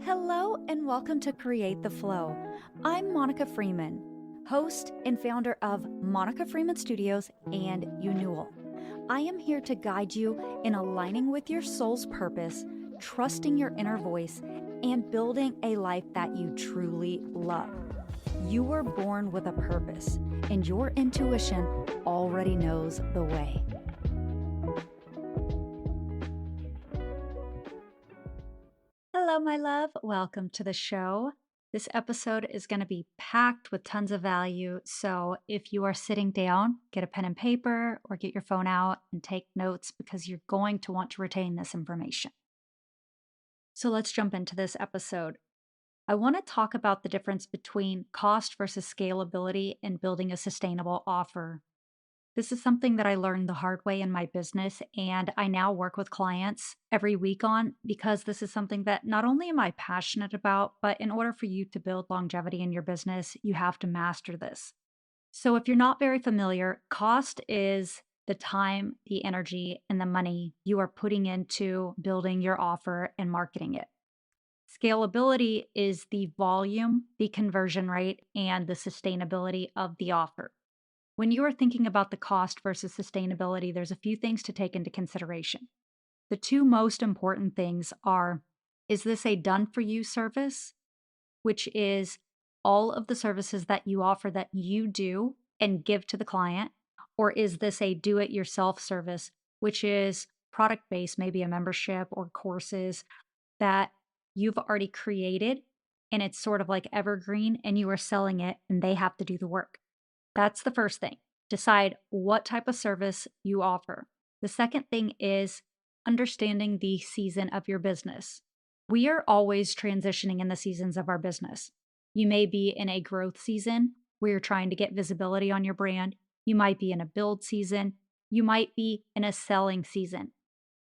Hello and welcome to Create the Flow. I'm Monica Freeman, host and founder of Monica Freeman Studios and Unewell. I am here to guide you in aligning with your soul's purpose, trusting your inner voice, and building a life that you truly love. You were born with a purpose, and your intuition already knows the way. Hello, my love. Welcome to the show. This episode is going to be packed with tons of value. So if you are sitting down, get a pen and paper or get your phone out and take notes because you're going to want to retain this information. So let's jump into this episode. I want to talk about the difference between cost versus scalability in building a sustainable offer. This is something that I learned the hard way in my business, and I now work with clients every week on because this is something that not only am I passionate about, but in order for you to build longevity in your business, you have to master this. So, if you're not very familiar, cost is the time, the energy, and the money you are putting into building your offer and marketing it. Scalability is the volume, the conversion rate, and the sustainability of the offer. When you are thinking about the cost versus sustainability, there's a few things to take into consideration. The two most important things are, is this a done for you service, which is all of the services that you offer that you do and give to the client, or is this a do it yourself service, which is product based, maybe a membership or courses that you've already created and it's sort of like evergreen and you are selling it and they have to do the work. That's the first thing. Decide what type of service you offer. The second thing is understanding the season of your business. We are always transitioning in the seasons of our business. You may be in a growth season where you're trying to get visibility on your brand. You might be in a build season. You might be in a selling season.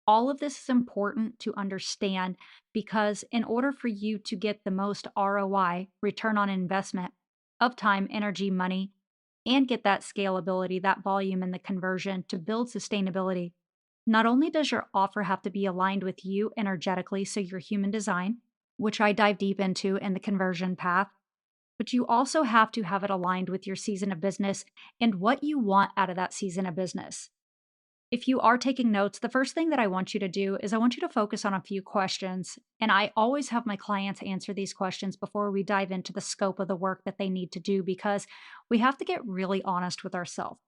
All of this is important to understand because in order for you to get the most ROI, return on investment of time, energy, money, and get that scalability, that volume, and the conversion to build sustainability, not only does your offer have to be aligned with you energetically, so your human design, which I dive deep into in the conversion path, but you also have to have it aligned with your season of business and what you want out of that season of business. If you are taking notes, the first thing that I want you to do is I want you to focus on a few questions. And I always have my clients answer these questions before we dive into the scope of the work that they need to do because we have to get really honest with ourselves.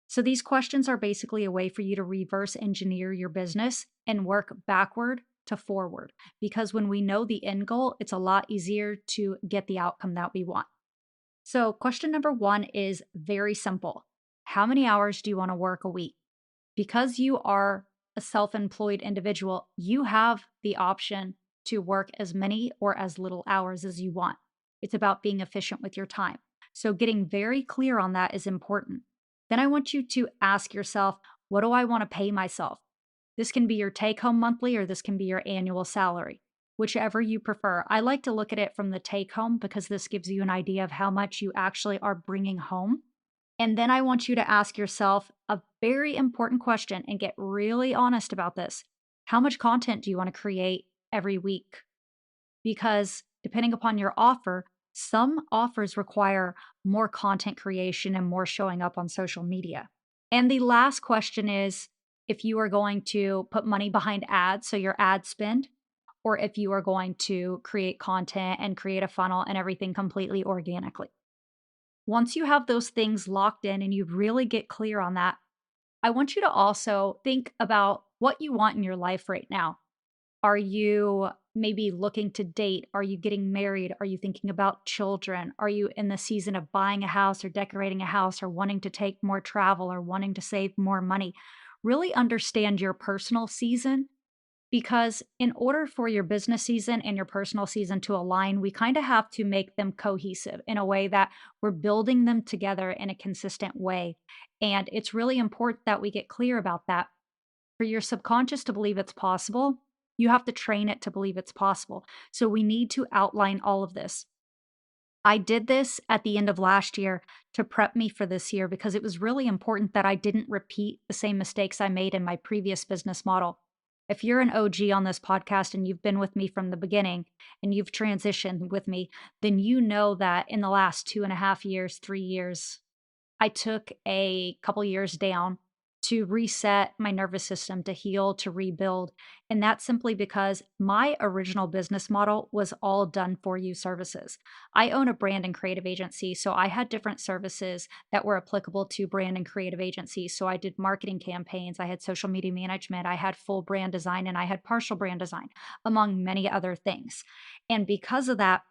So these questions are basically a way for you to reverse engineer your business and work backward to forward. Because when we know the end goal, it's a lot easier to get the outcome that we want. So question number one is very simple. How many hours do you want to work a week? Because you are a self-employed individual, you have the option to work as many or as little hours as you want. It's about being efficient with your time. So getting very clear on that is important. Then I want you to ask yourself, what do I want to pay myself? This can be your take-home monthly or this can be your annual salary, whichever you prefer. I like to look at it from the take-home because this gives you an idea of how much you actually are bringing home. And then I want you to ask yourself a very important question and get really honest about this. How much content do you want to create every week? Because depending upon your offer, some offers require more content creation and more showing up on social media. And the last question is if you are going to put money behind ads, so your ad spend, or if you are going to create content and create a funnel and everything completely organically. Once you have those things locked in and you really get clear on that, I want you to also think about what you want in your life right now. Are you maybe looking to date? Are you getting married? Are you thinking about children? Are you in the season of buying a house or decorating a house or wanting to take more travel or wanting to save more money? Really understand your personal season because in order for your business season and your personal season to align, we kind of have to make them cohesive in a way that we're building them together in a consistent way. And it's really important that we get clear about that. For your subconscious to believe it's possible, you have to train it to believe it's possible. So we need to outline all of this. I did this at the end of last year to prep me for this year because it was really important that I didn't repeat the same mistakes I made in my previous business model. If you're an OG on this podcast and you've been with me from the beginning and you've transitioned with me, then you know that in the last 2.5 years, 3 years, I took a couple years down to reset my nervous system, to heal, to rebuild. And that's simply because my original business model was all done for you services. I own a brand and creative agency, so I had different services that were applicable to brand and creative agencies. So I did marketing campaigns, I had social media management, I had full brand design, and I had partial brand design, among many other things. And because of that,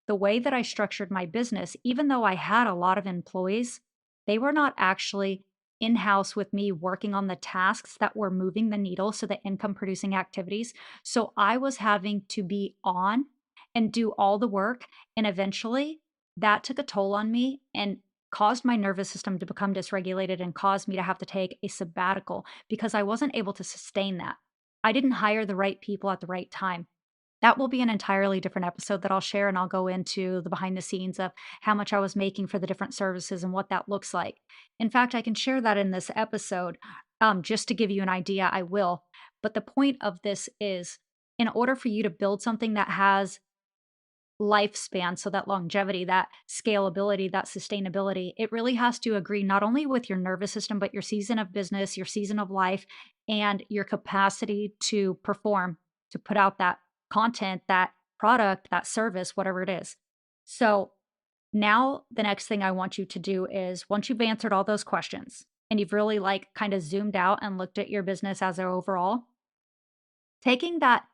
the way that I structured my business, even though I had a lot of employees, they were not actually in house with me working on the tasks that were moving the needle, so the income producing activities. So I was having to be on and do all the work. And eventually that took a toll on me and caused my nervous system to become dysregulated and caused me to have to take a sabbatical because I wasn't able to sustain that. I didn't hire the right people at the right time. That will be an entirely different episode that I'll share, and I'll go into the behind the scenes of how much I was making for the different services and what that looks like. In fact, I can share that in this episode. Just to give you an idea, I will. But the point of this is in order for you to build something that has lifespan, so that longevity, that scalability, that sustainability, it really has to agree not only with your nervous system, but your season of business, your season of life, and your capacity to perform, to put out that content, that product, that service, whatever it is. So now the next thing I want you to do is once you've answered all those questions and you've really like kind of zoomed out and looked at your business as an overall, taking that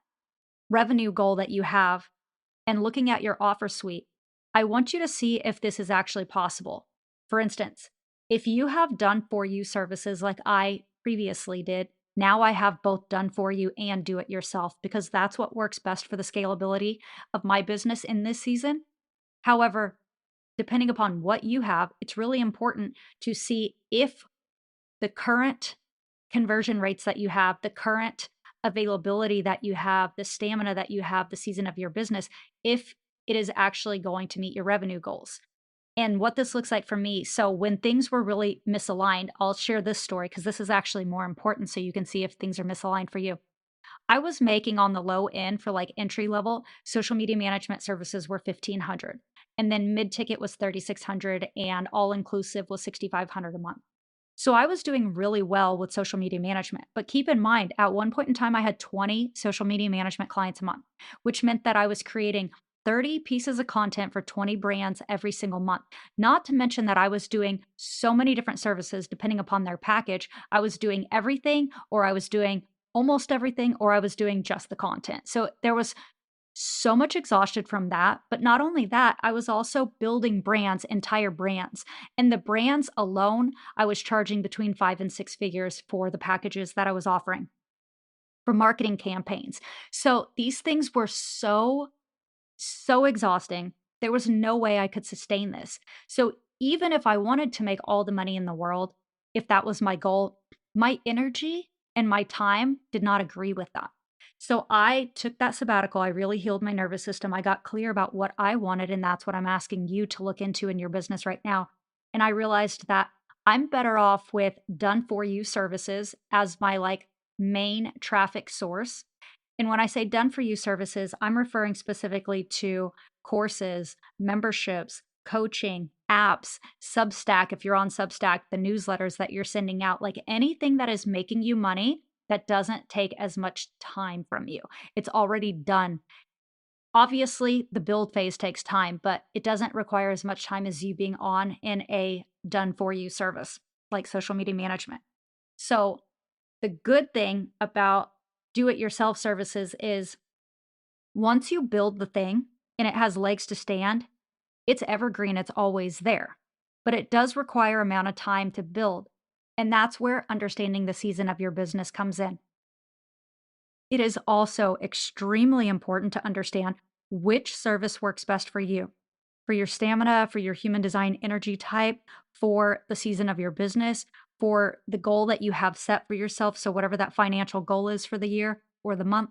revenue goal that you have and looking at your offer suite, I want you to see if this is actually possible. For instance, if you have done for you services like I previously did, now I have both done for you and do it yourself because that's what works best for the scalability of my business in this season. However, depending upon what you have, it's really important to see if the current conversion rates that you have, the current availability that you have, the stamina that you have, the season of your business, if it is actually going to meet your revenue goals. And what this looks like for me. So, when things were really misaligned, I'll share this story because this is actually more important so you can see if things are misaligned for you. I was making on the low end for like entry level social media management services were 1,500, and then mid ticket was 3,600, and all inclusive was 6,500 a month. So I was doing really well with social media management. But keep in mind, at one point in time, I had 20 social media management clients a month, which meant that I was creating 30 pieces of content for 20 brands every single month. Not to mention that I was doing so many different services depending upon their package. I was doing everything, or I was doing almost everything, or I was doing just the content. So there was so much exhausted from that. But not only that, I was also building brands, entire brands. And the brands alone, I was charging between 5 and 6 figures for the packages that I was offering for marketing campaigns. So these things were so exhausting. There was no way I could sustain this. So even if I wanted to make all the money in the world, if that was my goal, my energy and my time did not agree with that. So I took that sabbatical. I really healed my nervous system. I got clear about what I wanted, and that's what I'm asking you to look into in your business right now. And I realized that I'm better off with done for you services as my like main traffic source. And when I say done for you services, I'm referring specifically to courses, memberships, coaching, apps, Substack. If you're on Substack, the newsletters that you're sending out, like anything that is making you money that doesn't take as much time from you. It's already done. Obviously, the build phase takes time, but it doesn't require as much time as you being on in a done for you service like social media management. So, the good thing about do it yourself services is once you build the thing and it has legs to stand, it's evergreen, it's always there. But it does require amount of time to build. And that's where understanding the season of your business comes in. It is also extremely important to understand which service works best for your stamina, for your human design energy type, for the season of your business, for the goal that you have set for yourself. So, whatever that financial goal is for the year or the month,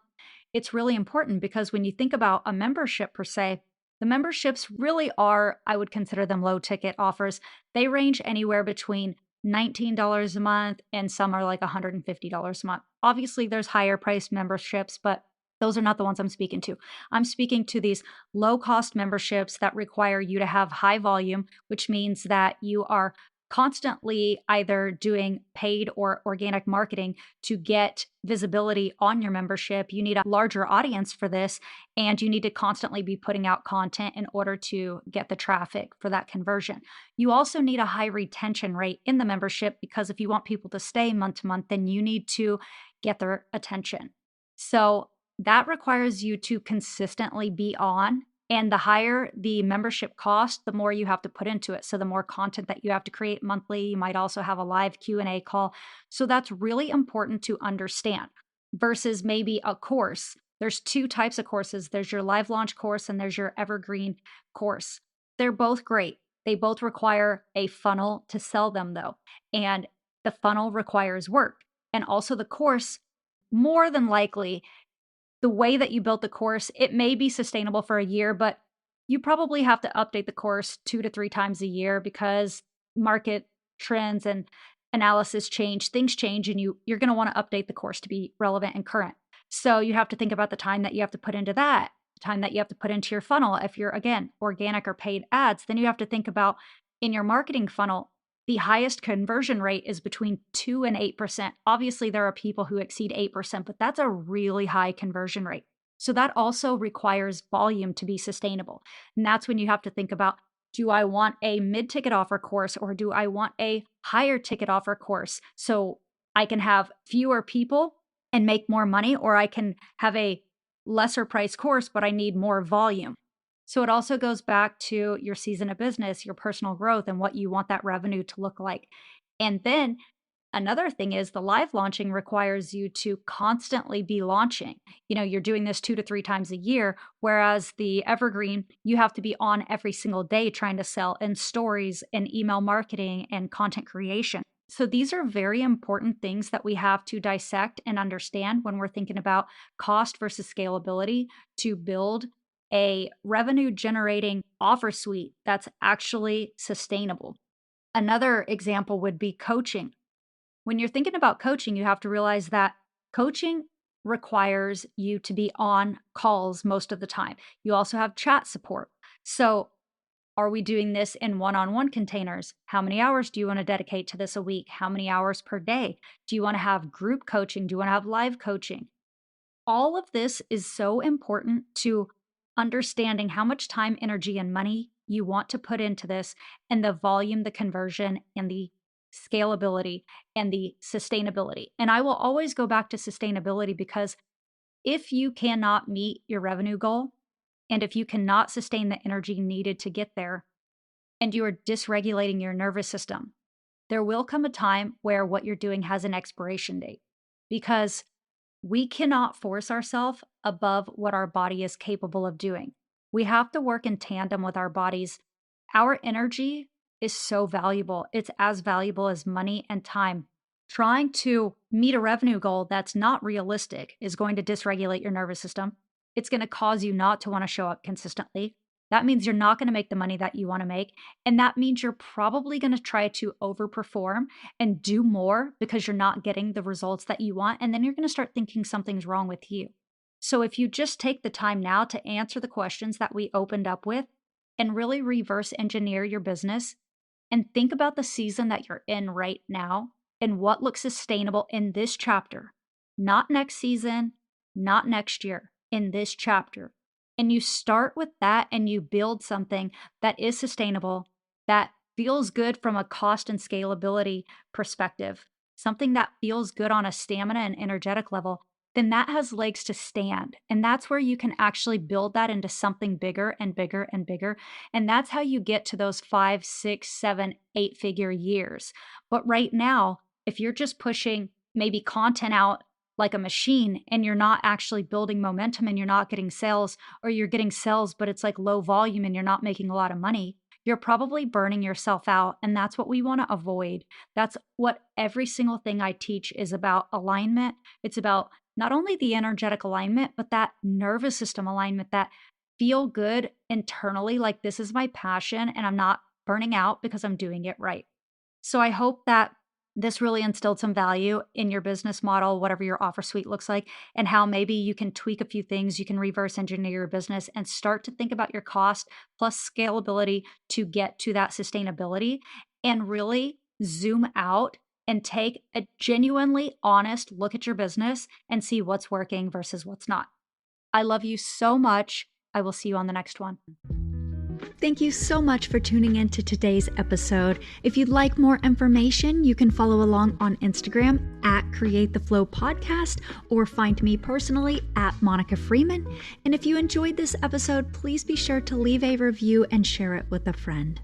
it's really important because when you think about a membership per se, the memberships really are, I would consider them low ticket offers. They range anywhere between $19 a month, and some are like $150 a month. Obviously, there's higher priced memberships, but those are not the ones I'm speaking to. I'm speaking to these low cost memberships that require you to have high volume, which means that you are constantly either doing paid or organic marketing to get visibility on your membership. You need a larger audience for this, and you need to constantly be putting out content in order to get the traffic for that conversion. You also need a high retention rate in the membership because if you want people to stay month to month, then you need to get their attention. So that requires you to consistently be on. And the higher the membership cost, the more you have to put into it. So the more content that you have to create monthly, you might also have a live Q&A call. So that's really important to understand versus maybe a course. There's two types of courses. There's your live launch course and there's your evergreen course. They're both great. They both require a funnel to sell them though. And the funnel requires work. And also the course, more than likely, the way that you built the course, it may be sustainable for a year, but you probably have to update the course 2 to 3 times a year because market trends and analysis change, things change, and you're going to want to update the course to be relevant and current. So you have to think about the time that you have to put into that, the time that you have to put into your funnel. If you're, again, organic or paid ads, then you have to think about in your marketing funnel, the highest conversion rate is between 2 and 8%. Obviously, there are people who exceed 8%, but that's a really high conversion rate. So that also requires volume to be sustainable. And that's when you have to think about, do I want a mid-ticket offer course or do I want a higher ticket offer course so I can have fewer people and make more money, or I can have a lesser price course, but I need more volume. So it also goes back to your season of business, your personal growth, and what you want that revenue to look like. And then another thing is the live launching requires you to constantly be launching. You're doing this 2 to 3 times a year, whereas the evergreen, you have to be on every single day trying to sell in stories and email marketing and content creation. So these are very important things that we have to dissect and understand when we're thinking about cost versus scalability to build a revenue generating offer suite that's actually sustainable. Another example would be coaching. When you're thinking about coaching, you have to realize that coaching requires you to be on calls most of the time. You also have chat support. So, are we doing this in one on one containers? How many hours do you want to dedicate to this a week? How many hours per day? Do you want to have group coaching? Do you want to have live coaching? All of this is so important to understanding how much time, energy, and money you want to put into this, and the volume, the conversion, and the scalability and the sustainability. And I will always go back to sustainability because if you cannot meet your revenue goal, and if you cannot sustain the energy needed to get there, and you are dysregulating your nervous system, there will come a time where what you're doing has an expiration date because we cannot force ourselves above what our body is capable of doing. We have to work in tandem with our bodies. Our energy is so valuable. It's as valuable as money and time. Trying to meet a revenue goal that's not realistic is going to dysregulate your nervous system. It's going to cause you not to want to show up consistently. That means you're not going to make the money that you want to make. And that means you're probably going to try to overperform and do more because you're not getting the results that you want. And then you're going to start thinking something's wrong with you. So if you just take the time now to answer the questions that we opened up with and really reverse engineer your business and think about the season that you're in right now and what looks sustainable in this chapter, not next season, not next year, in this chapter. And you start with that and you build something that is sustainable, that feels good from a cost and scalability perspective, something that feels good on a stamina and energetic level, then that has legs to stand. And that's where you can actually build that into something bigger and bigger and bigger. And that's how you get to those 5, 6, 7, 8-figure years. But right now, if you're just pushing maybe content out like a machine and you're not actually building momentum and you're not getting sales, or you're getting sales, but it's like low volume and you're not making a lot of money, you're probably burning yourself out. And that's what we want to avoid. That's what every single thing I teach is about: alignment. It's about not only the energetic alignment, but that nervous system alignment, that feel good internally, like this is my passion and I'm not burning out because I'm doing it right. So I hope that this really instilled some value in your business model, whatever your offer suite looks like, and how maybe you can tweak a few things. You can reverse engineer your business and start to think about your cost plus scalability to get to that sustainability and really zoom out and take a genuinely honest look at your business and see what's working versus what's not. I love you so much. I will see you on the next one. Thank you so much for tuning in to today's episode. If you'd like more information, you can follow along on Instagram at Create the Flow Podcast or find me personally at Monica Freeman. And if you enjoyed this episode, please be sure to leave a review and share it with a friend.